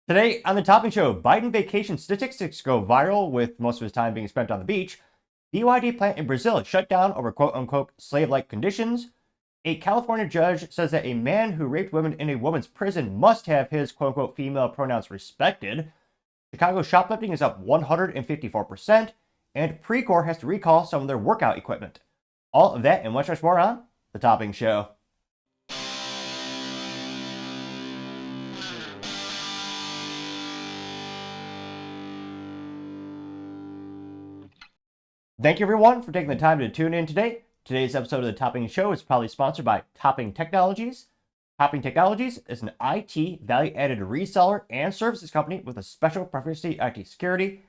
Today on the Topping Show, Biden vacation statistics go viral with most of his time being spent on the beach. BYD plant in Brazil shut down over quote-unquote slave-like conditions. A California judge says that a man who raped women in a woman's prison must have his quote-unquote female pronouns respected. Chicago shoplifting is up 154%, and Precor has to recall some of their workout equipment. All of that and much, much more on the Topping Show. Thank you everyone for taking the time to tune in today. Today's episode of the Topping Show is probably sponsored by Topping Technologies. Topping Technologies is an IT value-added reseller and services company with a special preference to IT security.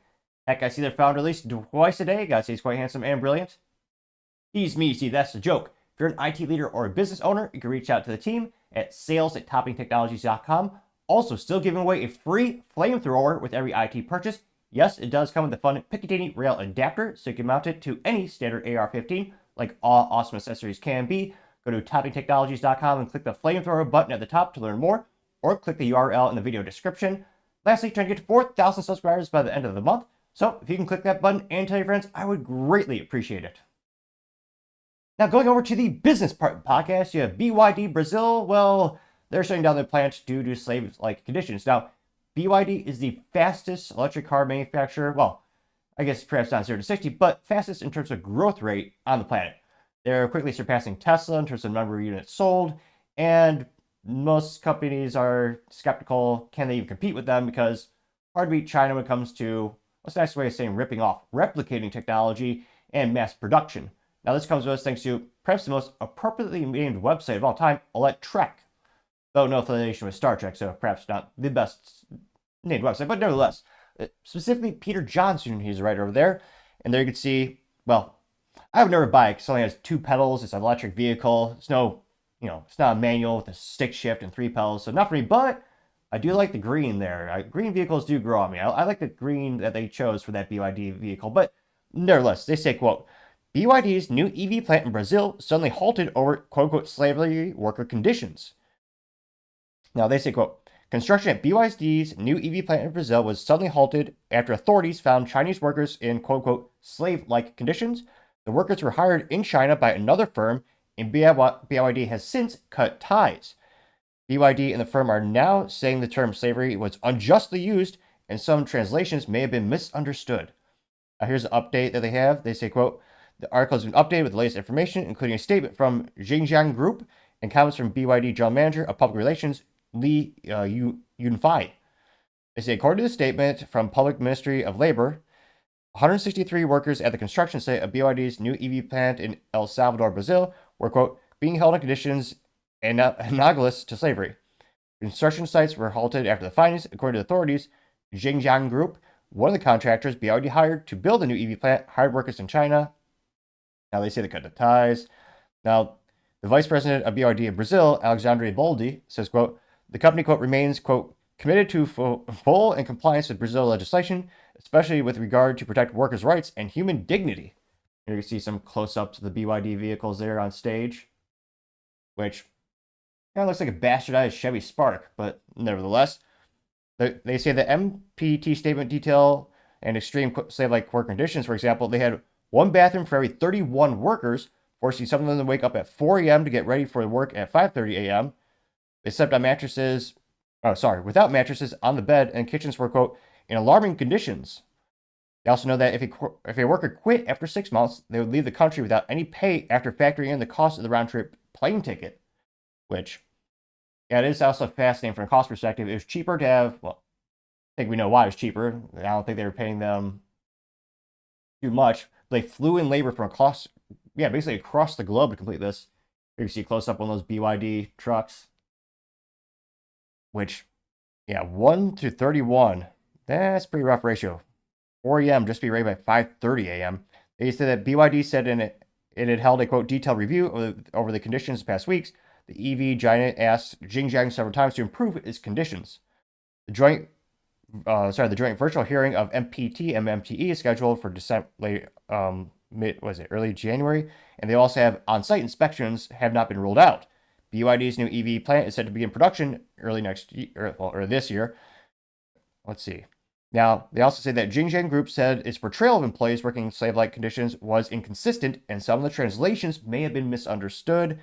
Heck, I see their founder at least twice a day. Gotta say he's quite handsome and brilliant. Tease me, see that's the joke. If you're an IT leader or a business owner, you can reach out to the team at sales@toppingtechnologies.com. Also, still giving away a free Flamethrower with every IT purchase. Yes, it does come with a fun Picatinny rail adapter, so you can mount it to any standard AR-15, like all awesome accessories can be. Go to toppingtechnologies.com and click the Flamethrower button at the top to learn more, or click the URL in the video description. Lastly, trying to get to 4,000 subscribers by the end of the month, so if you can click that button and tell your friends, I would greatly appreciate it. Now, going over to the business part of the podcast, you have BYD Brazil. Well, they're shutting down their plant due to slave-like conditions. Now, BYD is the fastest electric car manufacturer. Well, I guess perhaps not 0 to 60, but fastest in terms of growth rate on the planet. They're quickly surpassing Tesla in terms of number of units sold, and most companies are skeptical, can they even compete with them, because hard to beat China when it comes to, what's the nice way of saying ripping off, replicating technology and mass production. Now this comes to us thanks to perhaps the most appropriately named website of all time, Electrek. Though no affiliation with Star Trek, so perhaps not the best named website, but nevertheless, specifically Peter Johnson, he's right over there. And there you can see, well, I would never buy it because it only has 2 pedals. It's an electric vehicle. It's no, it's not a manual with a stick shift and 3 pedals, so not for me, but I do like the green there. Green vehicles do grow on me. I like the green that they chose for that BYD vehicle, but nevertheless, they say, quote, BYD's new EV plant in Brazil suddenly halted over quote-unquote slavery worker conditions. Now they say, quote, construction at BYD's new EV plant in Brazil was suddenly halted after authorities found Chinese workers in quote-unquote slave-like conditions. The workers were hired in China by another firm, and BYD has since cut ties. BYD and the firm are now saying the term slavery was unjustly used, and some translations may have been misunderstood. Here's an update that they have. They say, quote, the article has been updated with the latest information, including a statement from Xinjiang Group and comments from BYD General Manager of Public Relations, Li Yunfei. They say, according to the statement from Public Ministry of Labor, 163 workers at the construction site of BYD's new EV plant in El Salvador, Brazil, were, quote, being held in conditions analogous to slavery. Construction sites were halted after the findings. According to the authorities, Xinjiang Group, one of the contractors BYD hired to build the new EV plant, hired workers in China. Now they say they cut the ties. Now, the vice president of BYD in Brazil, Alexandre Boldi, says, quote, the company, quote, remains, quote, committed to full and compliance with Brazil legislation, especially with regard to protect workers' rights and human dignity. Here you can see some close-ups of the BYD vehicles there on stage, which kind of looks like a bastardized Chevy Spark, but nevertheless, they say the MPT statement detail and extreme slave-like work conditions. For example, they had 1 bathroom for every 31 workers, forcing some of them to wake up at 4 a.m. to get ready for work at 5:30 a.m. They slept on without mattresses on the bed, and kitchens were, quote, in alarming conditions. They also know that if a worker quit after 6 months, they would leave the country without any pay after factoring in the cost of the round-trip plane ticket, which, yeah, it is also fascinating from a cost perspective. It was cheaper to have, well, I think we know why it was cheaper. I don't think they were paying them too much. They flew in labor from basically across the globe to complete this. Here you see close up on those BYD trucks, which, yeah, 1 to 31. That's a pretty rough ratio. 4 a.m. just be ready by 5:30 a.m. They said that BYD said it had held a, quote, detailed review over the conditions the past weeks. The EV giant asked Xinjiang several times to improve its conditions. The joint virtual hearing of MPT and MTE is scheduled for early January, and they also have on-site inspections have not been ruled out. BYD's new EV plant is set to begin production early this year. let's see. Now, they also say that Xinjiang Group said its portrayal of employees working in slave-like conditions was inconsistent, and some of the translations may have been misunderstood.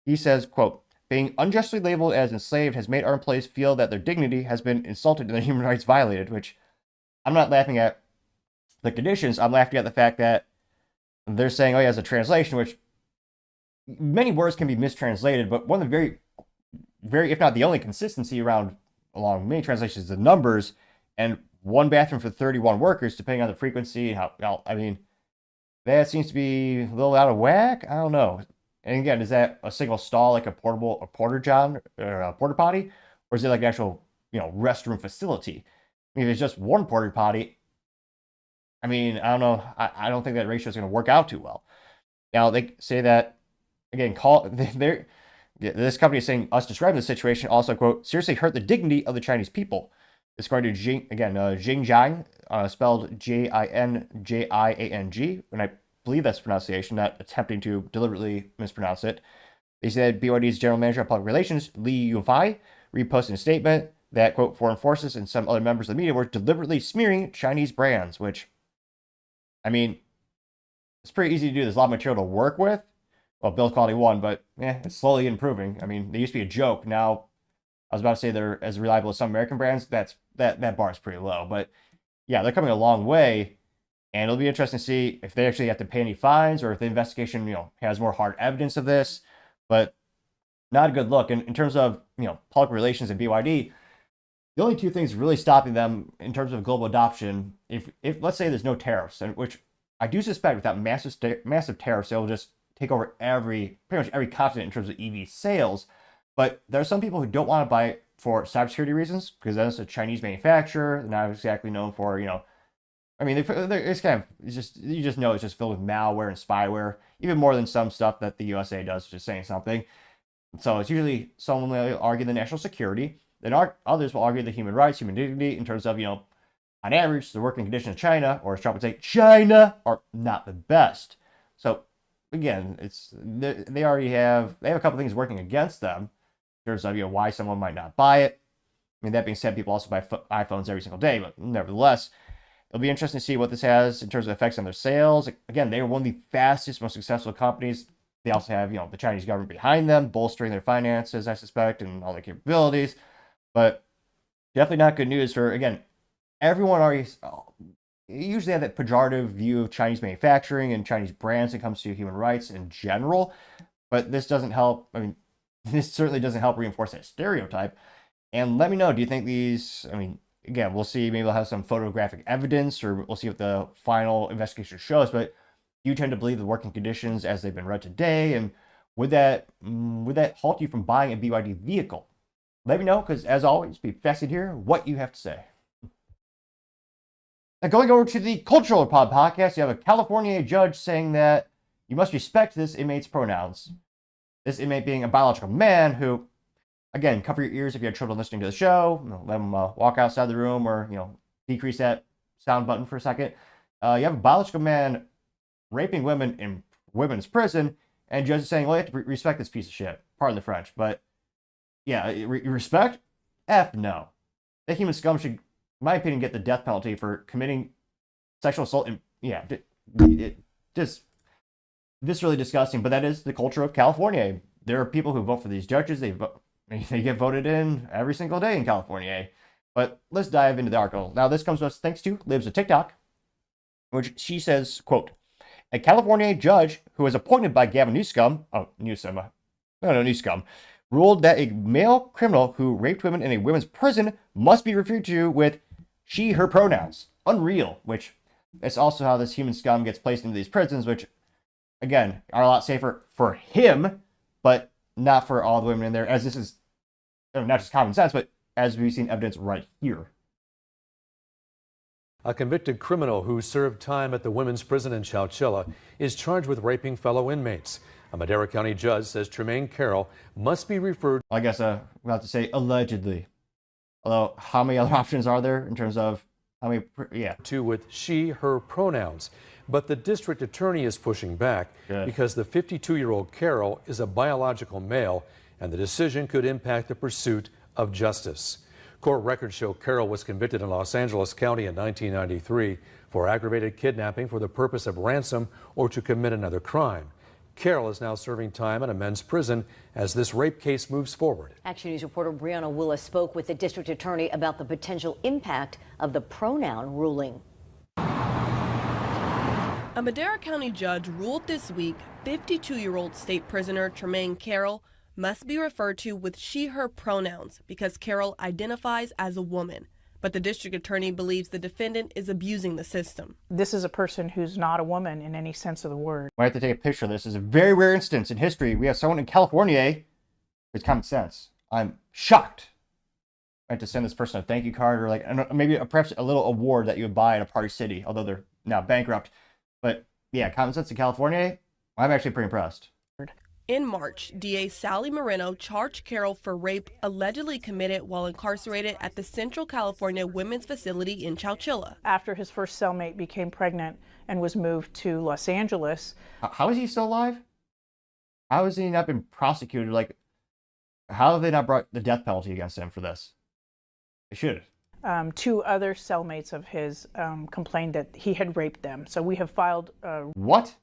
He says, quote, being unjustly labeled as enslaved has made our employees feel that their dignity has been insulted and their human rights violated, which I'm not laughing at the conditions. I'm laughing at the fact that they're saying, oh, yeah, it's a translation, which many words can be mistranslated, but one of the very, if not the only consistency along many translations is the numbers, and one bathroom for 31 workers, depending on the frequency. I mean, that seems to be a little out of whack. I don't know. And again, is that a single stall, like a porter john or a porta potty, or is it like an actual, restroom facility? I mean, if it's just one porta potty, I mean, I don't know. I don't think that ratio is going to work out too well. Now they say that again. This company is saying us describing the situation also, quote, seriously hurt the dignity of the Chinese people. It's according to Xinjiang, spelled Jinjiang, and I believe that's pronunciation, not attempting to deliberately mispronounce it. They said BYD's general manager of public relations, Li Yufei, reposted a statement that, quote, foreign forces and some other members of the media were deliberately smearing Chinese brands, which, I mean, it's pretty easy to do. There's a lot of material to work with. Well, build quality one, but it's slowly improving. I mean, they used to be a joke. Now, I was about to say they're as reliable as some American brands. That bar is pretty low. But yeah, they're coming a long way. And it'll be interesting to see if they actually have to pay any fines or if the investigation, has more hard evidence of this. But not a good look. And in terms of, public relations and BYD, the only two things really stopping them in terms of global adoption, if let's say there's no tariffs, and which I do suspect without massive tariffs, they'll just take over pretty much every continent in terms of EV sales. But there are some people who don't want to buy it for cybersecurity reasons, because then it's a Chinese manufacturer. They're not exactly known for, I mean, it's kind of, you just know it's just filled with malware and spyware, even more than some stuff that the USA does, just saying something. So it's usually someone will argue the national security. Then others will argue the human rights, human dignity, in terms of, on average, the working conditions of China, or as Trump would say, China, are not the best. So again, they have a couple things working against them in terms of why someone might not buy it. I mean, that being said, people also buy iPhones every single day, but nevertheless, it'll be interesting to see what this has in terms of effects on their sales. Again, they are one of the fastest, most successful companies. They also have the Chinese government behind them, bolstering their finances, I suspect, and all their capabilities. But definitely not good news for, again, everyone already usually have that pejorative view of Chinese manufacturing and Chinese brands when it comes to human rights in general. But this doesn't help. I mean, this certainly doesn't help reinforce that stereotype. And let me know, do you think these, again, we'll see, maybe they'll have some photographic evidence, or we'll see what the final investigation shows, but you tend to believe the working conditions as they've been read today, and would that halt you from buying a BYD vehicle? Let me know, because as always, be fascinated to hear what you have to say. Now, going over to the Cultural Pod podcast, you have a California judge saying that you must respect this inmate's pronouns. This inmate being a biological man who, again, cover your ears if you have trouble listening to the show. Let them walk outside the room, or decrease that sound button for a second. You have a biological man raping women in women's prison, and judge is saying, well, you have to respect this piece of shit. Pardon the French, but yeah, respect? F no. That human scum should, in my opinion, get the death penalty for committing sexual assault. And yeah, just this really disgusting. But that is the culture of California. There are people who vote for these judges. They get voted in every single day in California. But let's dive into the article. Now, this comes to us thanks to Libs of TikTok, which she says, quote, a California judge who was appointed by Gavin Newsom, ruled that a male criminal who raped women in a women's prison must be referred to with she, her pronouns. Unreal, which is also how this human scum gets placed into these prisons, which, again, are a lot safer for him, but not for all the women in there, as this is not just common sense, but as we've seen evidence right here. A convicted criminal who served time at the women's prison in Chowchilla is charged with raping fellow inmates. A Madera County judge says Tremaine Carroll must be referred. I guess we'll have to say allegedly. Although, how many other options are there in terms of how many? Yeah. To with she, her pronouns. But the district attorney is pushing back because the 52-year-old Carroll is a biological male, and the decision could impact the pursuit of justice. Court records show Carroll was convicted in Los Angeles County in 1993 for aggravated kidnapping for the purpose of ransom or to commit another crime. Carroll is now serving time in a men's prison as this rape case moves forward. Action News reporter Brianna Willis spoke with the district attorney about the potential impact of the pronoun ruling. A Madera County judge ruled this week 52-year-old state prisoner Tremaine Carroll must be referred to with she/her pronouns because Carroll identifies as a woman. But the district attorney believes the defendant is abusing the system. This is a person who's not a woman in any sense of the word. We have to take a picture of this. This is a very rare instance in history. We have someone in California with common sense. I'm shocked. I have to send this person a thank you card or like maybe perhaps a little award that you would buy in a party city, although they're now bankrupt. But yeah, common sense in California, I'm actually pretty impressed. In March, DA Sally Moreno charged Carroll for rape allegedly committed while incarcerated at the Central California Women's Facility in Chowchilla. After his first cellmate became pregnant and was moved to Los Angeles. How is he still alive? How has he not been prosecuted? Like, how have they not brought the death penalty against him for this? They should. Two other cellmates of his complained that he had raped them. So we have filed what?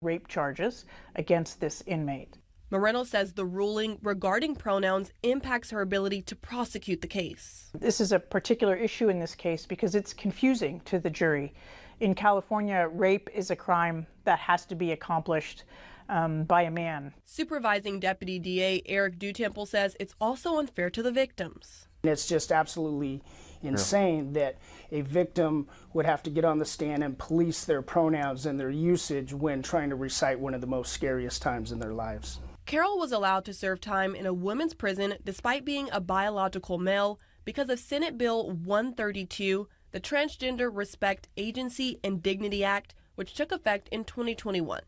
Rape charges against this inmate. Moreno says the ruling regarding pronouns impacts her ability to prosecute the case. This is a particular issue in this case because it's confusing to the jury. In California, rape is a crime that has to be accomplished by a man. Supervising Deputy DA Eric Dutemple says it's also unfair to the victims. It's just absolutely insane that a victim would have to get on the stand and police their pronouns and their usage when trying to recite one of the most scariest times in their lives. Carroll was allowed to serve time in a women's prison despite being a biological male because of Senate Bill 132, the Transgender Respect Agency and Dignity Act, which took effect in 2021.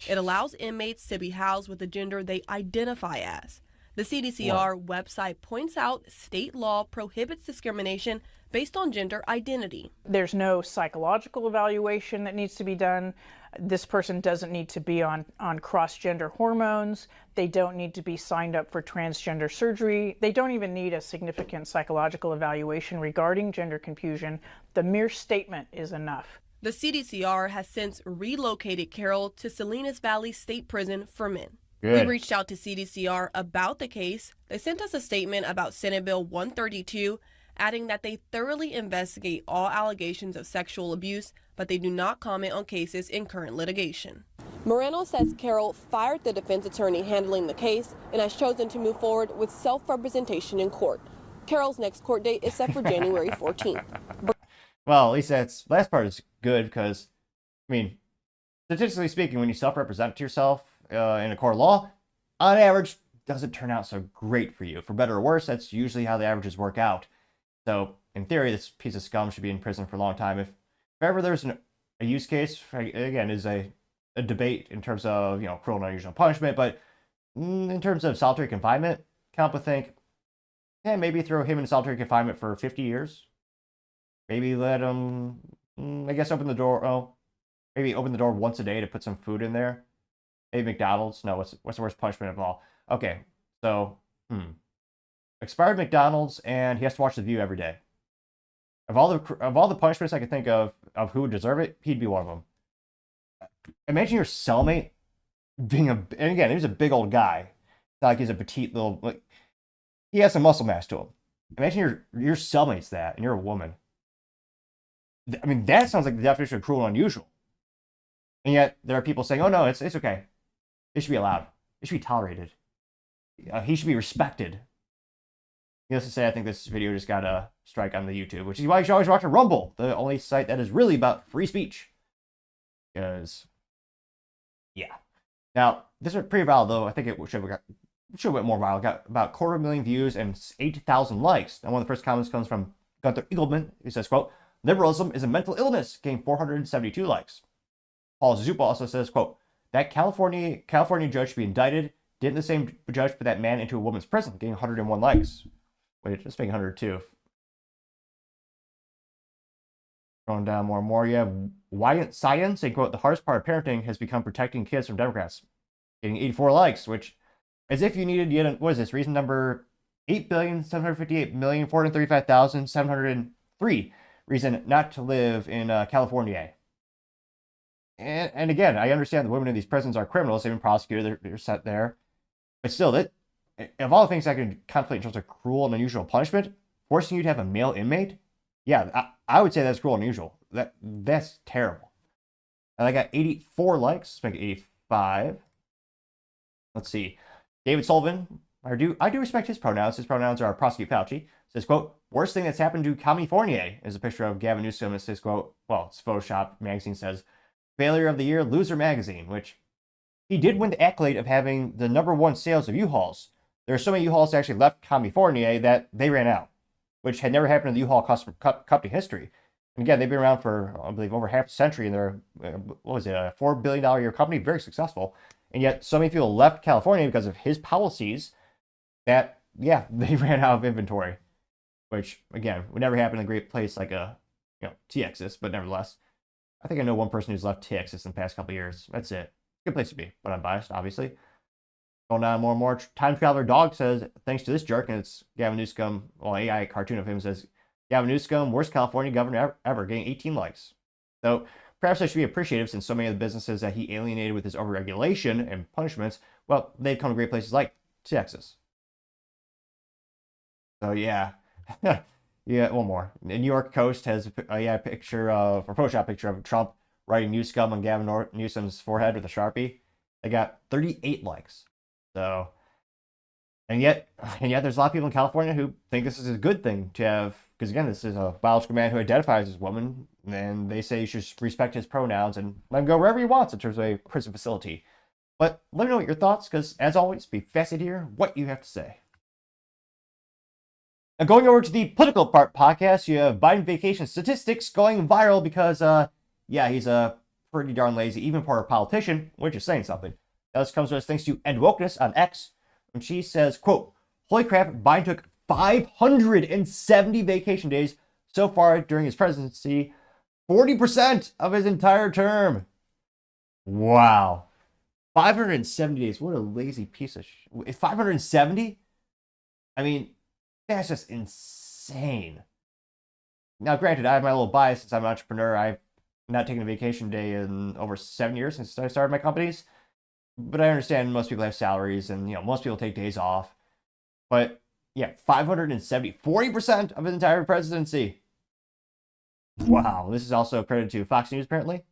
It allows inmates to be housed with the gender they identify as. The CDCR website points out state law prohibits discrimination based on gender identity. There's no psychological evaluation that needs to be done. This person doesn't need to be on cross-gender hormones. They don't need to be signed up for transgender surgery. They don't even need a significant psychological evaluation regarding gender confusion. The mere statement is enough. The CDCR has since relocated Carroll to Salinas Valley State Prison for men. Good. We reached out to CDCR about the case. They sent us a statement about Senate Bill 132, adding that they thoroughly investigate all allegations of sexual abuse, but they do not comment on cases in current litigation. Moreno says Carroll fired the defense attorney handling the case and has chosen to move forward with self-representation in court. Carroll's next court date is set for January 14th. Well, at least that's last part is good because, I mean, statistically speaking, when you self-represent yourself in a court of law, on average, doesn't turn out so great for you. For better or worse, that's usually how the averages work out. So, in theory, this piece of scum should be in prison for a long time. If ever there's a use case, again, is a debate in terms of, cruel and unusual punishment, but in terms of solitary confinement, count would think, maybe throw him in solitary confinement for 50 years. Maybe let him, open the door. Maybe open the door once a day to put some food in there. Maybe McDonald's. No, what's the worst punishment of all? Okay, so, expired McDonald's, and he has to watch The View every day. Of all the punishments I could think of who would deserve it, he'd be one of them. Imagine your cellmate being and again, he's a big old guy. It's not like he's a petite little, he has some muscle mass to him. Imagine your cellmate's that, and you're a woman. I mean, that sounds like the definition of cruel and unusual. And yet, there are people saying, oh no, it's okay. It should be allowed. It should be tolerated. He should be respected. Needless to say, I think this video just got a strike on the YouTube, which is why you should always watch a Rumble, the only site that is really about free speech. Because, yeah. Now, this is pretty viral, though. I think it should have went more viral. It got about 250,000 views and 8,000 likes. And one of the first comments comes from Gunther Eagleman. He says, quote, liberalism is a mental illness, gained 472 likes. Paul Zupa also says, quote, that California judge should be indicted. Didn't the same judge put that man into a woman's prison, getting 101 likes? Wait, just making 102. Going down more and more, you have Wyant Science saying, quote, the hardest part of parenting has become protecting kids from Democrats. Getting 84 likes, which, as if you needed yet, what is this, reason number 8,758,435,703 reason not to live in California. And again, I understand the women in these prisons are criminals. They've been prosecuted. They're set there. But still, of all the things I can contemplate in terms of cruel and unusual punishment, forcing you to have a male inmate, yeah, I would say that's cruel and unusual. That's terrible. And I got 84 likes. Let's make it 85. Let's see. David Sullivan, I do respect his pronouns. His pronouns are prosecute Fauci. Says, quote, worst thing that's happened to California is a picture of Gavin Newsom. It says, quote, well, it's Photoshop. Magazine says, failure of the year, loser magazine, which he did win the accolade of having the #1 sales of U-Hauls. There are so many U-Hauls that actually left California that they ran out, which had never happened in the U-Haul company history. And again, they've been around for, I believe, over half a century, and they're, what was it, a $4 billion a year company, very successful. And yet so many people left California because of his policies that, yeah, they ran out of inventory, which, again, would never happen in a great place like Texas, but nevertheless, I think I know one person who's left Texas in the past couple of years. That's it. Good place to be, but I'm biased, obviously. Going on more and more. Time Traveler Dog says, thanks to this jerk, and it's Gavin Newsom, well, AI cartoon of him says, Gavin Newsom, worst California governor ever, getting 18 likes. So perhaps I should be appreciative since so many of the businesses that he alienated with his overregulation and punishments, well, they've come to great places like Texas. So yeah. Yeah, one more. The New York Coast has a picture of, or Photoshop picture of Trump writing "new scum" on Gavin Newsom's forehead with a Sharpie. They got 38 likes. So, and yet there's a lot of people in California who think this is a good thing to have, because again, this is a biological man who identifies as a woman, and they say you should respect his pronouns and let him go wherever he wants in terms of a prison facility. But let me know what your thoughts, because as always, be fascinated to hear what you have to say. Now, going over to the political part podcast, you have Biden vacation statistics going viral because, he's a pretty darn lazy, even for a politician, which is saying something. Now, this comes to us thanks to End Wokeness on X, and she says, quote, holy crap, Biden took 570 vacation days so far during his presidency, 40% of his entire term. Wow. 570 days. What a lazy piece of shit. 570? I mean, that's just insane. Now, granted, I have my little bias since I'm an entrepreneur. I've not taken a vacation day in over 7 years since I started my companies. But I understand most people have salaries and, most people take days off. But, yeah, 570, 40% of his entire presidency. Wow. This is also credited to Fox News, apparently.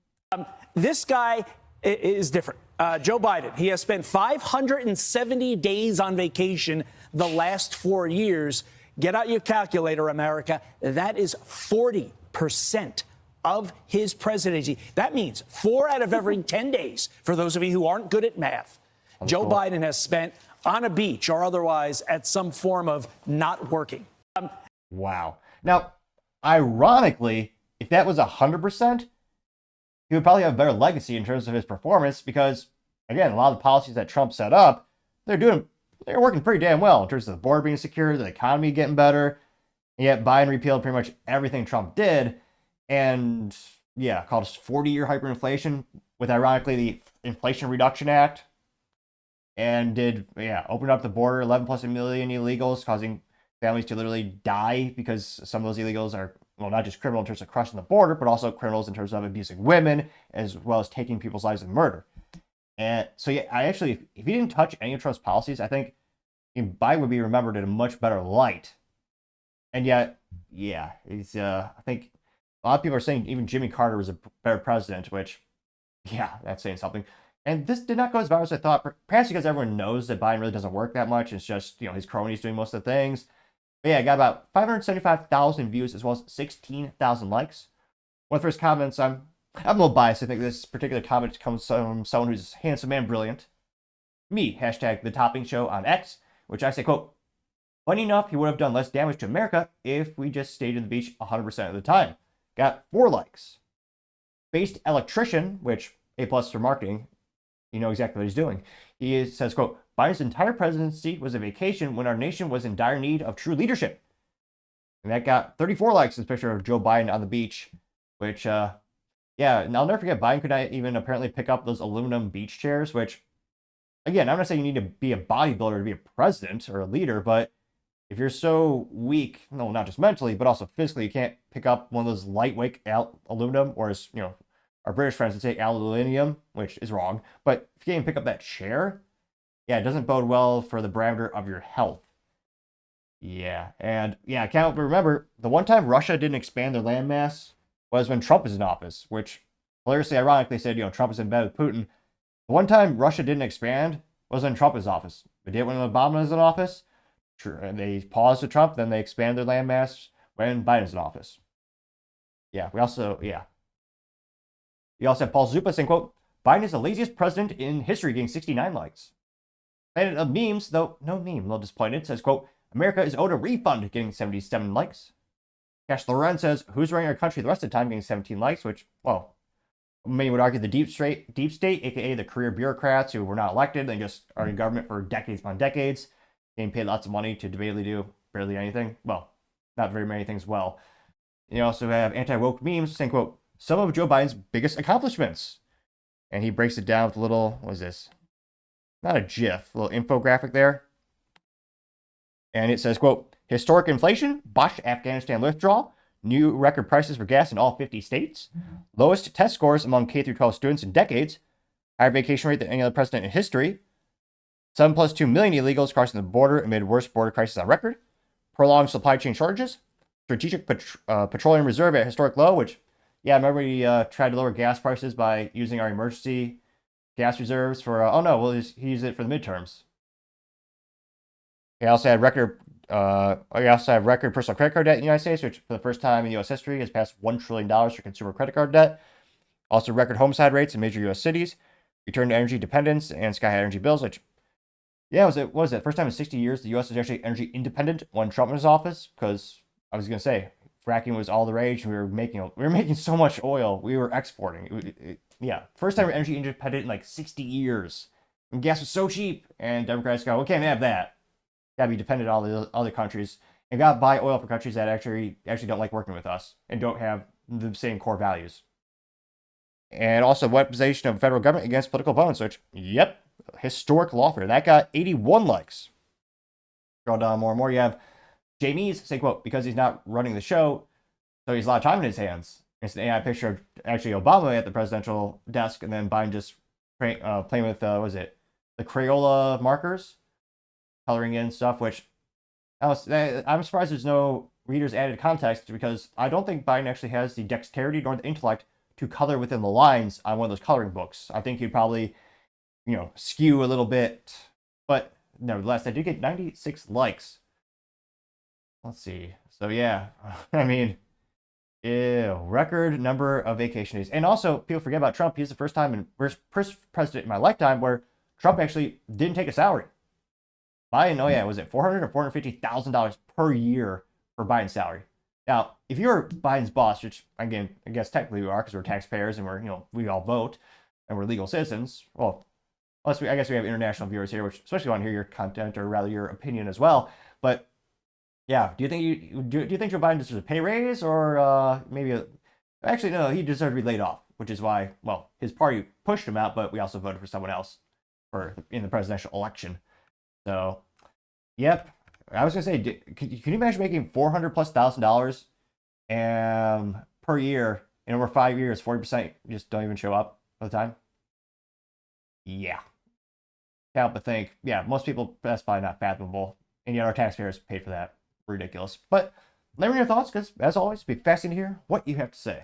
This guy is different. Joe Biden, he has spent 570 days on vacation the last 4 years. Get out your calculator, America. That is 40% of his presidency. That means 4 out of every 10 days, for those of you who aren't good at math, Joe Biden has spent on a beach or otherwise at some form of not working. Wow. Now, ironically, if that was 100%, he would probably have a better legacy in terms of his performance because, again, a lot of the policies that Trump set up, they're working pretty damn well in terms of the border being secure, the economy getting better. And yet Biden repealed pretty much everything Trump did and, called us 40-year hyperinflation with, ironically, the Inflation Reduction Act and opened up the border, 11 plus million illegals, causing families to literally die because some of those illegals are, well, not just criminal in terms of crossing the border, but also criminals in terms of abusing women, as well as taking people's lives in murder. And so, if he didn't touch any of Trump's policies, I think Biden would be remembered in a much better light. And yet, he's, I think a lot of people are saying even Jimmy Carter was a better president, which, that's saying something. And this did not go as viral as I thought, perhaps because everyone knows that Biden really doesn't work that much. It's just, his cronies doing most of the things. But I got about 575,000 views as well as 16,000 likes. One of the first comments, I'm a little biased. I think this particular comment comes from someone who's handsome and brilliant. Me, hashtag The Topping Show on X, which I say, quote, funny enough, he would have done less damage to America if we just stayed in the beach 100% of the time. Got 4 likes. Based Electrician, which A+ for marketing, you know exactly what he's doing. He says, quote, Biden's entire presidency was a vacation when our nation was in dire need of true leadership. And that got 34 likes, this picture of Joe Biden on the beach, which, and I'll never forget, Biden could not even apparently pick up those aluminum beach chairs, which, again, I'm not saying you need to be a bodybuilder to be a president or a leader, but if you're so weak, no, not just mentally, but also physically, you can't pick up one of those lightweight aluminum, or as our British friends would say aluminium, which is wrong. But if you can't even pick up that chair, yeah, it doesn't bode well for the barometer of your health. Yeah, and yeah, I can't remember the one time Russia didn't expand their landmass was when Trump was in office, which hilariously, ironically said, Trump is in bed with Putin. The one time Russia didn't expand was when Trump was in office. They did it when Obama was in office. They paused with Trump, then they expanded their landmass when Biden's in office. Yeah, we also have Paul Zupa saying, quote, Biden is the laziest president in history, getting 69 likes. Planet of memes, though no meme, a little disappointed, says, quote, America is owed a refund, getting 77 likes. Cash Loren says, who's running our country the rest of the time, getting 17 likes, which, well, many would argue the deep state, aka the career bureaucrats who were not elected and just are in government for decades upon decades, getting paid lots of money to debatably do barely anything. Well, not very many things well. You also have anti-woke memes saying, quote, some of Joe Biden's biggest accomplishments. And he breaks it down with a little, what is this? Not a GIF, a little infographic there. And it says, quote, historic inflation, botched Afghanistan withdrawal, new record prices for gas in all 50 states, lowest test scores among K-12 students in decades, higher vacation rate than any other president in history, 7+2 million illegals crossing the border amid worst border crisis on record, prolonged supply chain shortages, strategic petroleum reserve at historic low, which, yeah, I remember we tried to lower gas prices by using our emergency gas reserves for, oh no, we'll use it for the midterms. We also had record personal credit card debt in the United States, which for the first time in U.S. history has passed $1 trillion for consumer credit card debt. Also record homicide rates in major U.S. cities, return to energy dependence, and sky-high energy bills, which, yeah, what was it? First time in 60 years the U.S. was actually energy independent when Trump was in office, because I was going to say, fracking was all the rage, and we were making so much oil, we were exporting. Yeah, first time we're energy independent in like 60 years. And gas was so cheap, and Democrats go, we can't have that. Gotta be dependent on all the other countries, and gotta buy oil from countries that actually don't like working with us and don't have the same core values. And also weaponization of federal government against political opponents, which, yep, historic lawfare. That got 81 likes. Scroll down more and more. You have Jamie's saying, quote, because he's not running the show, so he has a lot of time in his hands. It's an AI picture of actually Obama at the presidential desk, and then Biden just playing with, the Crayola markers, coloring in stuff, which I'm surprised there's no readers added context, because I don't think Biden actually has the dexterity nor the intellect to color within the lines on one of those coloring books. I think he'd probably, skew a little bit, but nevertheless, I did get 96 likes. Let's see. So yeah, I mean, record number of vacation days. And also, people forget about Trump. He's the first president in my lifetime where Trump actually didn't take a salary. Biden, was it $400,000 or $450,000 per year for Biden's salary? Now, if you're Biden's boss, which again, I guess technically we are because we're taxpayers and we all vote and we're legal citizens. Well, I guess we have international viewers here, which especially want to hear your content or rather your opinion as well. But yeah, do you think Joe Biden deserves a pay raise, or actually no, he deserved to be laid off, which is why his party pushed him out, but we also voted for someone else in the presidential election. So, yep. I was gonna say, can you imagine making $400,000+ per year in over 5 years? 40% just don't even show up all the time. Yeah, can't help but think. Yeah, most people, that's probably not fathomable, and yet our taxpayers paid for that. Ridiculous. But let me know your thoughts, because as always, it'd be fascinating to hear what you have to say.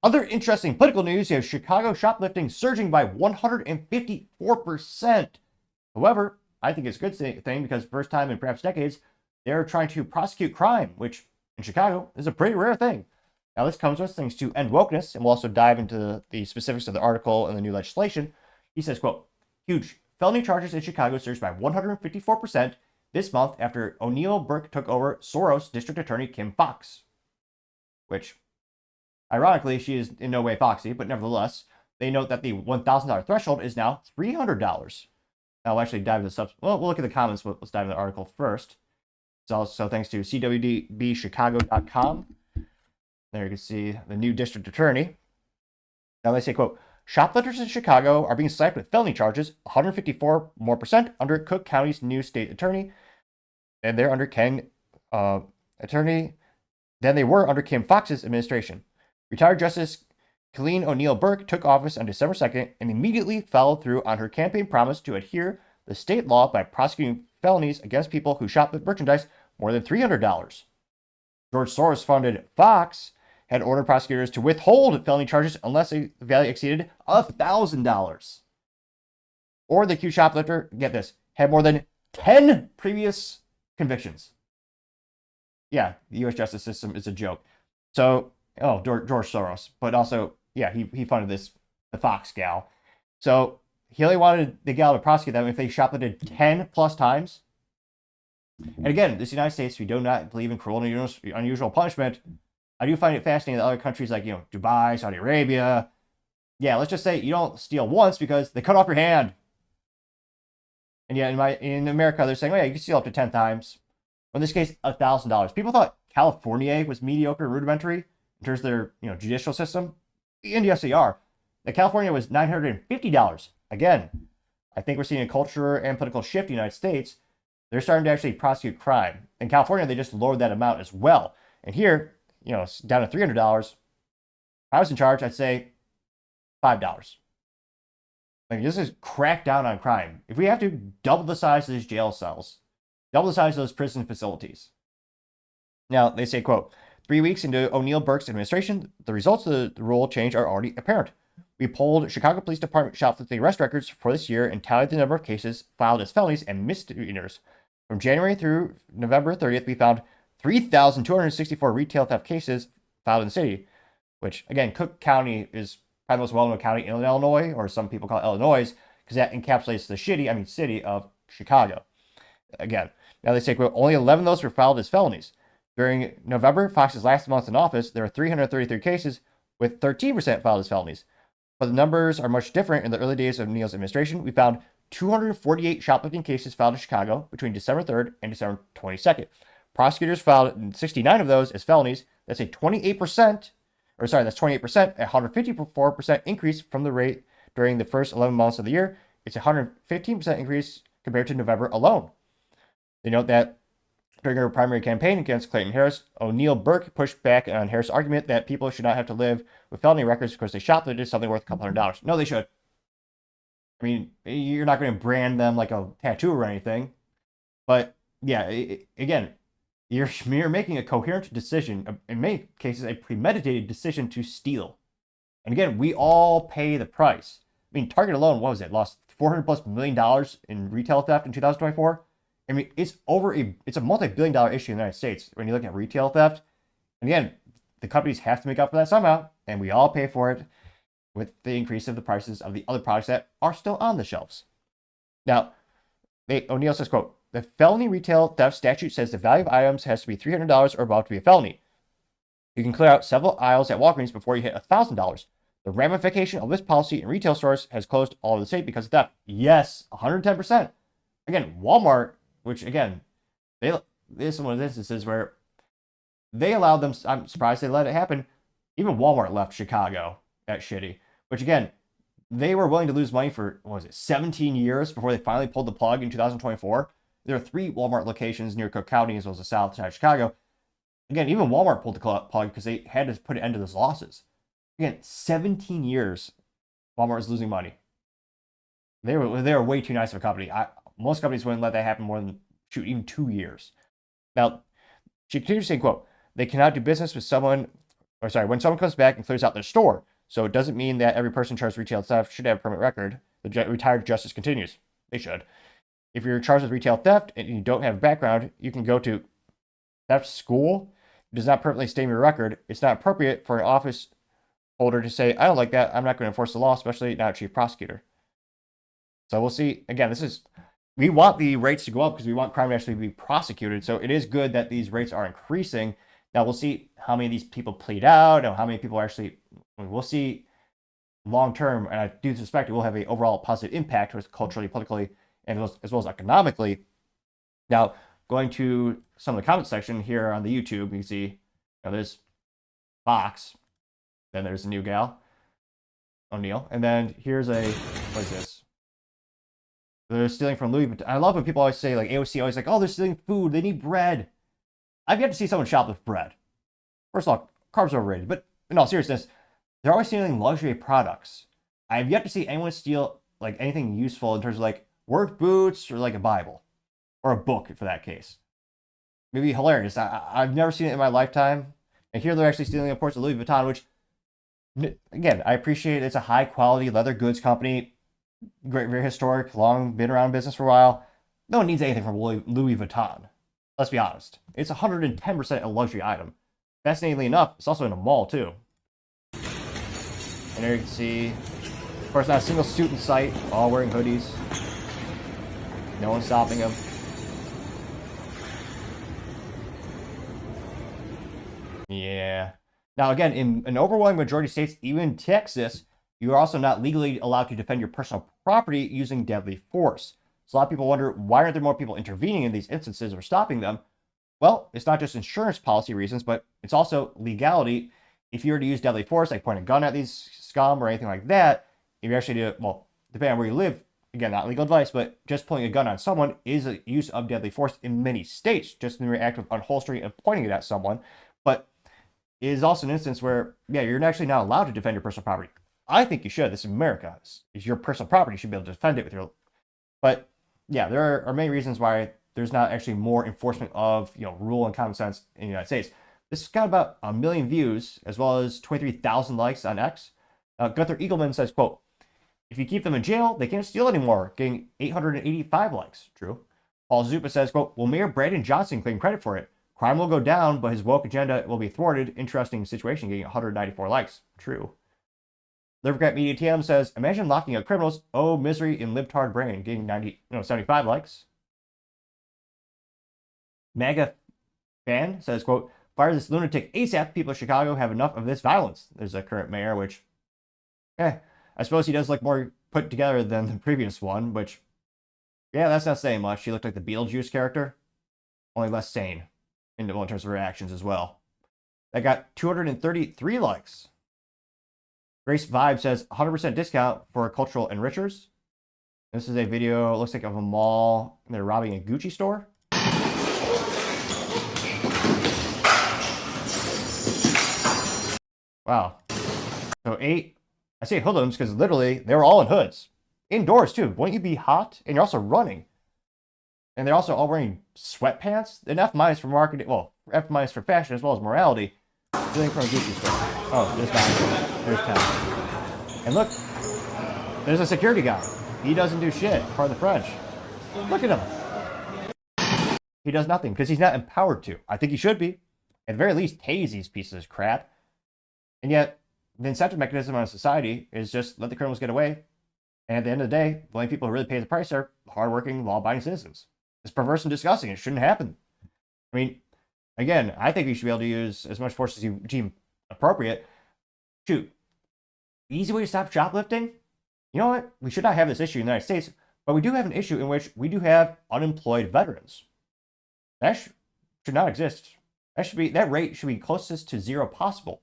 Other interesting political news, you have Chicago shoplifting surging by 154%. However, I think it's a good thing, because first time in perhaps decades, they're trying to prosecute crime, which in Chicago is a pretty rare thing. Now, this comes with things to end wokeness, and we'll also dive into the specifics of the article and the new legislation. He says, quote, huge felony charges in Chicago surged by 154% this month after O'Neill Burke took over Soros District Attorney Kim Foxx, which, ironically, she is in no way Foxy, but nevertheless, they note that the $1,000 threshold is now $300. Now, we'll actually dive into the subs. Well, we'll look at the comments, but let's dive into the article first. So thanks to cwdbchicago.com. There you can see the new district attorney. Now they say, quote, Shoplifters in Chicago are being slapped with felony charges, 154% more under Cook County's new state attorney, and they're under attorney than they were under Kim Foxx's administration. Retired Justice Colleen O'Neill Burke took office on December 2nd and immediately followed through on her campaign promise to adhere to state law by prosecuting felonies against people who shoplift merchandise more than $300. George Soros-funded Fox had ordered prosecutors to withhold felony charges unless the value exceeded $1,000. Or the accused shoplifter, get this, had more than 10 previous convictions. Yeah, the U.S. justice system is a joke. So, George Soros, but also, yeah, he funded the Fox gal. So he only wanted the gal to prosecute them if they shoplifted 10 plus times. And again, this United States, we do not believe in cruel and unusual punishment. I do find it fascinating that other countries like, Dubai, Saudi Arabia, yeah, let's just say you don't steal once because they cut off your hand. And yet in America, they're saying, oh yeah, you can steal up to 10 times. In this case, $1,000. People thought California was mediocre and rudimentary in terms of their judicial system. And yes, they are. That California was $950. Again, I think we're seeing a culture and political shift in the United States. They're starting to actually prosecute crime. In California, they just lowered that amount as well. And here, it's down to $300. If I was in charge, I'd say $5. Like, this is crack down on crime. If we have to double the size of these jail cells, double the size of those prison facilities. Now, they say, quote, 3 weeks into O'Neill Burke's administration, the results of the rule change are already apparent. We polled Chicago Police Department shoplifting arrest records for this year and tallied the number of cases filed as felonies and misdemeanors. From January through November 30th, we found 3,264 retail theft cases filed in the city, which, again, Cook County is probably the most well-known county in Illinois, or some people call it Illinois, because that encapsulates the city of Chicago. Again, now they say, quote, only 11 of those were filed as felonies. During November, Fox's last month in office, there were 333 cases with 13% filed as felonies. But the numbers are much different. In the early days of O'Neill's administration, we found 248 shoplifting cases filed in Chicago between December 3rd and December 22nd. Prosecutors filed 69 of those as felonies. That's a 28%, a 154% increase from the rate during the first 11 months of the year. It's a 115% increase compared to November alone. They note that during her primary campaign against Clayton Harris, O'Neill Burke pushed back on Harris' argument that people should not have to live with felony records because they shoplifted something worth a couple $100. No, they should. I mean, you're not going to brand them like a tattoo or anything. But yeah, again, you're making a coherent decision, in many cases, a premeditated decision to steal. And again, we all pay the price. I mean, Target alone, what was it? Lost $400+ million in retail theft in 2024. I mean, it's a multi-billion-dollar issue in the United States when you look at retail theft. And again, the companies have to make up for that somehow, and we all pay for it with the increase of the prices of the other products that are still on the shelves. Now, O'Neill says, quote, the felony retail theft statute says the value of items has to be $300 or above to be a felony. You can clear out several aisles at Walgreens before you hit $1,000. The ramification of this policy in retail stores has closed all over the state because of theft. Yes, 110%. Again, Walmart, which again, this is one of the instances where they allowed them, I'm surprised they let it happen. Even Walmart left Chicago at shitty, which again, they were willing to lose money for, 17 years before they finally pulled the plug in 2024. There are 3 Walmart locations near Cook County as well as the south side of Chicago. Again, even Walmart pulled the plug because they had to put an end to those losses. Again, 17 years, Walmart was losing money. They were way too nice of a company. Most companies wouldn't let that happen more than even 2 years. Now, she continues saying, quote, they cannot do business with someone, when someone comes back and clears out their store. So it doesn't mean that every person charged with retail theft should have a permanent record. The retired justice continues. They should. If you're charged with retail theft and you don't have a background, you can go to theft school. It does not permanently stain your record. It's not appropriate for an office holder to say, I don't like that. I'm not going to enforce the law, especially not a chief prosecutor. So we'll see. Again, we want the rates to go up because we want crime to actually be prosecuted. So it is good that these rates are increasing. Now we'll see how many of these people plead out and how many people actually, we'll see long term. And I do suspect it will have an overall positive impact culturally, politically, and as well as economically. Now, going to some of the comment section here on the YouTube, you can see there's Fox, then there's a new gal, O'Neill. And then here's a, what is this? They're stealing from Louis Vuitton. I love when people always say, like, AOC always like, oh, they're stealing food. They need bread. I've yet to see someone shoplift bread. First of all, carbs are overrated. But in all seriousness, they're always stealing luxury products. I've yet to see anyone steal, like, anything useful in terms of, like, work boots or, like, a Bible. Or a book, for that case. Maybe hilarious. I've never seen it in my lifetime. And here they're actually stealing, of course, the Louis Vuitton, which, again, I appreciate it's a high-quality leather goods company. Great, very historic, long, been around business for a while. No one needs anything from Louis Vuitton. Let's be honest. It's 110% a luxury item. Fascinatingly enough, it's also in a mall, too. And there you can see, of course, not a single suit in sight, all wearing hoodies. No one's stopping them. Yeah. Now, again, in an overwhelming majority of states, even Texas, you are also not legally allowed to defend your personal property using deadly force. So a lot of people wonder, why aren't there more people intervening in these instances or stopping them? Well, it's not just insurance policy reasons, but it's also legality. If you were to use deadly force, like point a gun at these scum or anything like that, if you actually do, well, depending on where you live, again, not legal advice, but just pulling a gun on someone is a use of deadly force in many states, just in the act of unholstering and pointing it at someone. But it is also an instance where, yeah, you're actually not allowed to defend your personal property. I think you should. This is America. It's your personal property. You should be able to defend it with your... But, yeah, there are many reasons why there's not actually more enforcement of, rule and common sense in the United States. This has got about 1 million views, as well as 23,000 likes on X. Gunther Eagleman says, quote, if you keep them in jail, they can't steal anymore, getting 885 likes. True. Paul Zupa says, quote, will Mayor Brandon Johnson claim credit for it? Crime will go down, but his woke agenda will be thwarted. Interesting situation, getting 194 likes. True. Livercat Media TM says, imagine locking up criminals. Oh, misery in libtard brain, getting 75 likes. MAGA fan says, quote, fire this lunatic ASAP. People of Chicago have enough of this violence. There's a current mayor, which, I suppose he does look more put together than the previous one, which, yeah, that's not saying much. She looked like the Beetlejuice character, only less sane in terms of her actions as well. That got 233 likes. Grace Vibe says 100% discount for cultural enrichers. This is a video, it looks like, of a mall, and they're robbing a Gucci store. Wow. So 8, I say hoodlums because literally they were all in hoods. Indoors too. Wouldn't you be hot? And you're also running. And they're also all wearing sweatpants. An F- for marketing, well, F- for fashion as well as morality. Stealing from a Gucci store. Oh, there's 9. There's 10. And look, there's a security guy. He doesn't do shit. Pardon the French. Look at him. He does nothing because he's not empowered to. I think he should be. At the very least, tase these pieces of crap. And yet, the incentive mechanism on society is just let the criminals get away. And at the end of the day, the only people who really pay the price are hardworking, law-abiding citizens. It's perverse and disgusting. It shouldn't happen. I mean, again, I think you should be able to use as much force as you deem appropriate. Shoot. Easy way to stop shoplifting? You know what? We should not have this issue in the United States, but we do have an issue in which we do have unemployed veterans. That should not exist. That rate should be closest to zero possible.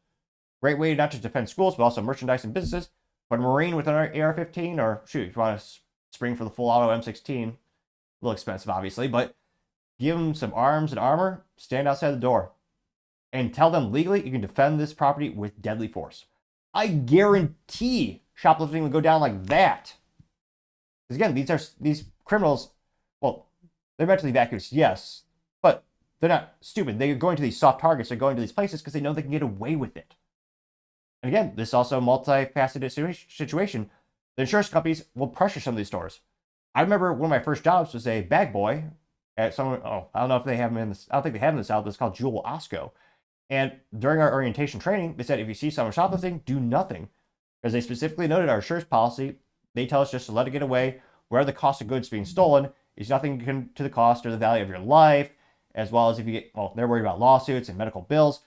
Great way not to defend schools, but also merchandise and businesses. But a Marine with an AR-15, or shoot, if you want to spring for the full auto M16, a little expensive, obviously, but give them some arms and armor, stand outside the door, and tell them legally you can defend this property with deadly force. I guarantee shoplifting will go down like that. Because again, these criminals, well, they're mentally vacuous, yes, but they're not stupid. They're going to these soft targets. They're going to these places because they know they can get away with it. And again, this is also a multifaceted situation. The insurance companies will pressure some of these stores. I remember one of my first jobs was a bag boy at someone. Oh, I don't know if they have them in this. I don't think they have them in the South, but it's called Jewel Osco. And during our orientation training, they said if you see someone shoplifting, do nothing, because they specifically noted our insurance policy. They tell us just to let it get away. Where the cost of goods being stolen is nothing to the cost or the value of your life, as well as if you get. Well, they're worried about lawsuits and medical bills.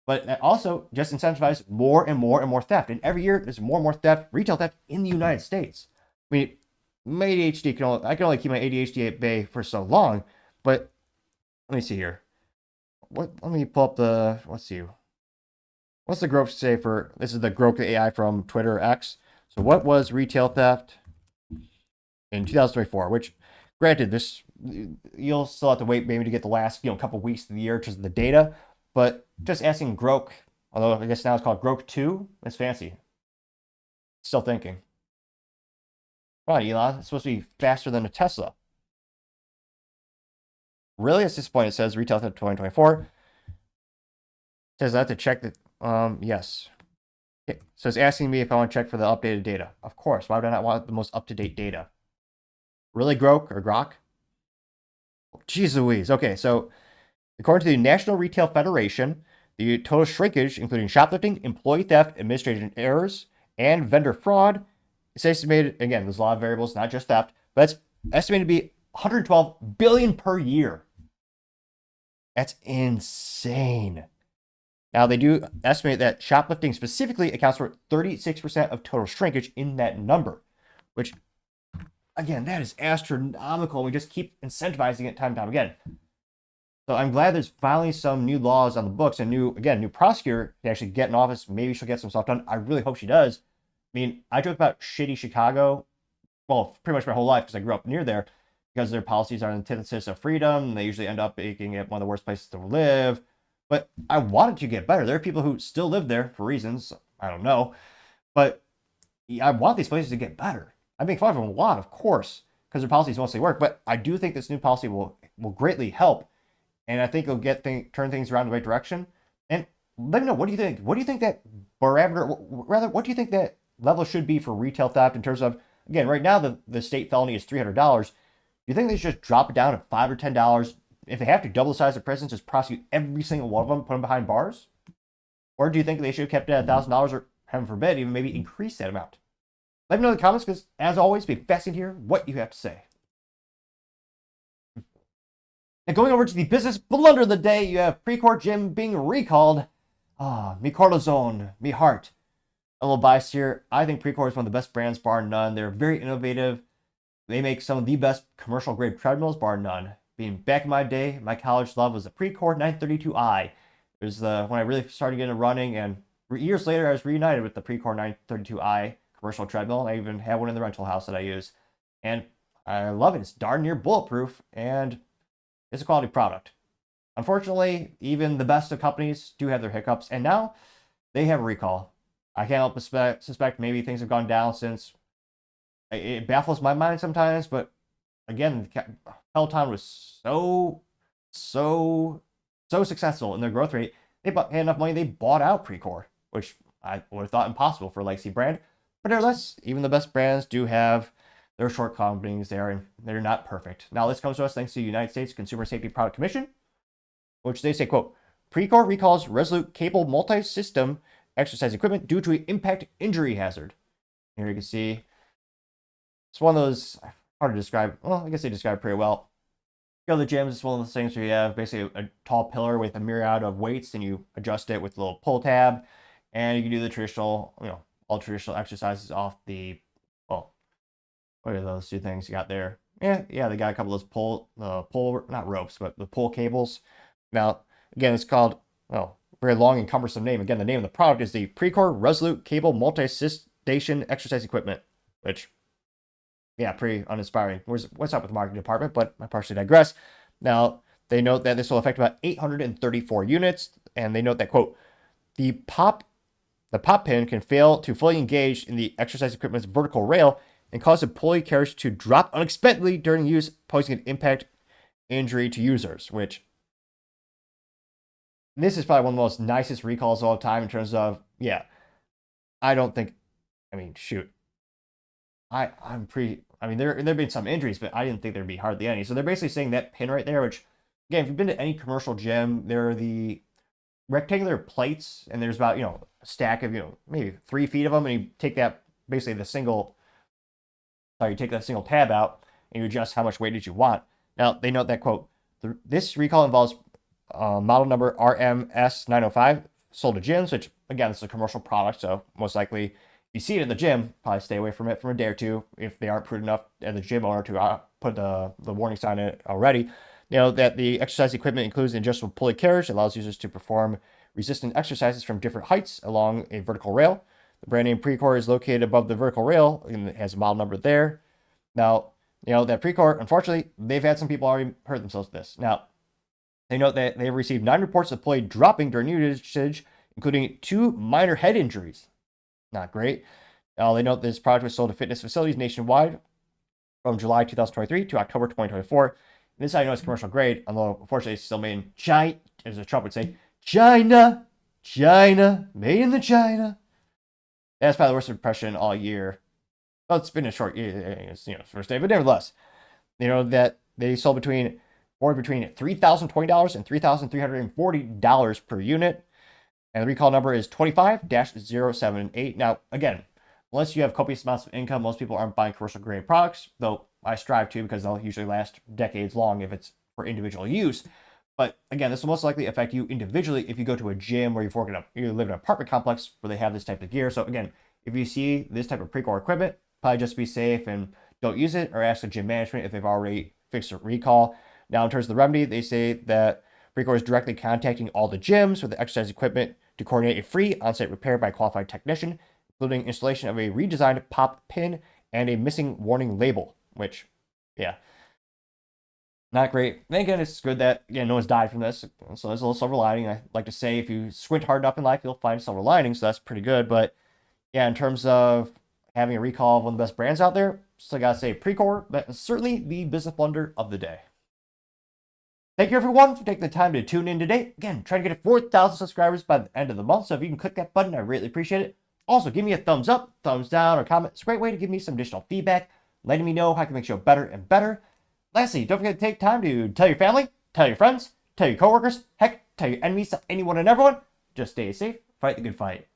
But that also just incentivizes more and more and more theft. And every year, there's more and more theft, retail theft in the United States. I mean, my ADHD, I can only keep my ADHD at bay for so long. But let me see here. Let me pull up let's see. What's the Grok say for, this is the Grok AI from Twitter X. So what was retail theft in 2024? Which, granted, this you'll still have to wait maybe to get the last couple weeks of the year just the data. But just asking Grok, although I guess now it's called Grok 2, it's fancy. Still thinking. Come on, Elon, it's supposed to be faster than a Tesla. Really, at this point, it says retail theft 2024. It says I have to check the yes. Okay. So it's asking me if I want to check for the updated data. Of course. Why would I not want the most up-to-date data? Really, Grok? Jeez Louise. Okay, so according to the National Retail Federation, the total shrinkage, including shoplifting, employee theft, administrative errors, and vendor fraud, is estimated, again, there's a lot of variables, not just theft, but it's estimated to be 112 billion per year. That's insane. Now, they do estimate that shoplifting specifically accounts for 36% of total shrinkage in that number, which, again, that is astronomical. We just keep incentivizing it time and time again. So I'm glad there's finally some new laws on the books and new prosecutor to actually get in office. Maybe she'll get some stuff done. I really hope she does. I mean, I joke about shitty Chicago, well, pretty much my whole life because I grew up near there, because their policies are an antithesis of freedom. They usually end up making it one of the worst places to live. But I want it to get better. There are people who still live there for reasons I don't know. But I want these places to get better. I make fun of them a lot, of course, because their policies mostly work. But I do think this new policy will greatly help. And I think it'll turn things around in the right direction. And let me know, what do you think? What do you think that parameter, rather, what do you think that level should be for retail theft in terms of, again, right now the state felony is $300. Do you think they should just drop it down to $5 or $10? If they have to double the size of prisons, just prosecute every single one of them, put them behind bars? Or do you think they should have kept it at $1,000 or, heaven forbid, even maybe increase that amount? Let me know in the comments because, as always, be fascinated to hear what you have to say. And going over to the business blunder of the day, you have Precor Gym being recalled. Mi corazón, mi heart. A little biased here. I think Precor is one of the best brands, bar none. They're very innovative. They make some of the best commercial grade treadmills, bar none. Being back in my day, my college love was the Precor 932i. It was when I really started getting running, and years later I was reunited with the Precor 932i commercial treadmill, and I even have one in the rental house that I use. And I love it. It's darn near bulletproof, and it's a quality product. Unfortunately, even the best of companies do have their hiccups, and now they have a recall. I can't help but suspect maybe things have gone down since. It baffles my mind sometimes, but again, Peloton was so successful in their growth rate. They had enough money, they bought out Precor, which I would have thought impossible for a legacy brand. But nevertheless, even the best brands do have their shortcomings there, and they're not perfect. Now, this comes to us thanks to the United States Consumer Safety Product Commission, which they say, quote, Precor recalls Resolute cable multi-system exercise equipment due to an impact injury hazard. Here you can see, it's one of those, hard to describe. Well, I guess they describe it pretty well. You go to the gyms, it's one of those things where you have basically a tall pillar with a myriad of weights, and you adjust it with a little pull tab, and you can do the traditional, all traditional exercises off the, well, what are those two things you got there? Yeah, they got a couple of those pull, not ropes, but the pull cables. Now, again, it's called, very long and cumbersome name. Again, the name of the product is the Precor Resolute Cable Multi-Station Exercise Equipment, which, yeah, pretty uninspiring. What's up with the marketing department, but I partially digress. Now, they note that this will affect about 834 units, and they note that, quote, the pop pin can fail to fully engage in the exercise equipment's vertical rail and cause the pulley carriage to drop unexpectedly during use, posing an impact injury to users, which this is probably one of the most nicest recalls of all time in terms of, I don't think, shoot. I'm pretty, there have been some injuries, but I didn't think there'd be hardly any. So they're basically saying that pin right there, which, again, if you've been to any commercial gym, there are the rectangular plates, and there's about, a stack of, maybe 3 feet of them, and you take that, basically you take that single tab out, and you adjust how much weightage you want. Now, they note that, quote, this recall involves model number RMS905, sold to gyms, which, again, this is a commercial product, so most likely, if you see it in the gym, probably stay away from it for a day or two if they aren't prudent enough as the gym owner to put the warning sign in it already. That the exercise equipment includes an adjustable pulley carriage that allows users to perform resistant exercises from different heights along a vertical rail. The brand name Precor is located above the vertical rail and it has a model number there. Now, that Precor, unfortunately, they've had some people already hurt themselves with this. Now, they note that they've received 9 reports of employee dropping during usage, including 2 minor head injuries. Not great. They note this product was sold to fitness facilities nationwide from July 2023 to October 2024. And this is how you know it's commercial grade, although unfortunately it's still made in China, as Trump would say, China, made in the China. That's probably the worst impression all year. Well, it's been a short year, it's, first day, but nevertheless, that they sold between $3,020 and $3,340 per unit. And the recall number is 25-078. Now, again, unless you have copious amounts of income, most people aren't buying commercial grade products, though I strive to because they'll usually last decades long if it's for individual use. But again, this will most likely affect you individually if you go to a gym or you live in an apartment complex where they have this type of gear. So again, if you see this type of Precor equipment, probably just be safe and don't use it, or ask the gym management if they've already fixed a recall. Now, in terms of the remedy, they say that Precor is directly contacting all the gyms with the exercise equipment to coordinate a free on-site repair by a qualified technician, including installation of a redesigned pop pin and a missing warning label, which, yeah, not great. Then again, it's good that, no one's died from this, so there's a little silver lining. I like to say if you squint hard enough in life, you'll find silver linings, so that's pretty good. But yeah, in terms of having a recall of one of the best brands out there, still gotta say Precor, that is certainly the business blunder of the day. Thank you everyone for taking the time to tune in today. Again, trying to get to 4,000 subscribers by the end of the month, so if you can click that button, I really appreciate it. Also, give me a thumbs up, thumbs down, or comment. It's a great way to give me some additional feedback, letting me know how I can make the show better and better. Lastly, don't forget to take time to tell your family, tell your friends, tell your coworkers, heck, tell your enemies, tell anyone and everyone. Just stay safe, fight the good fight.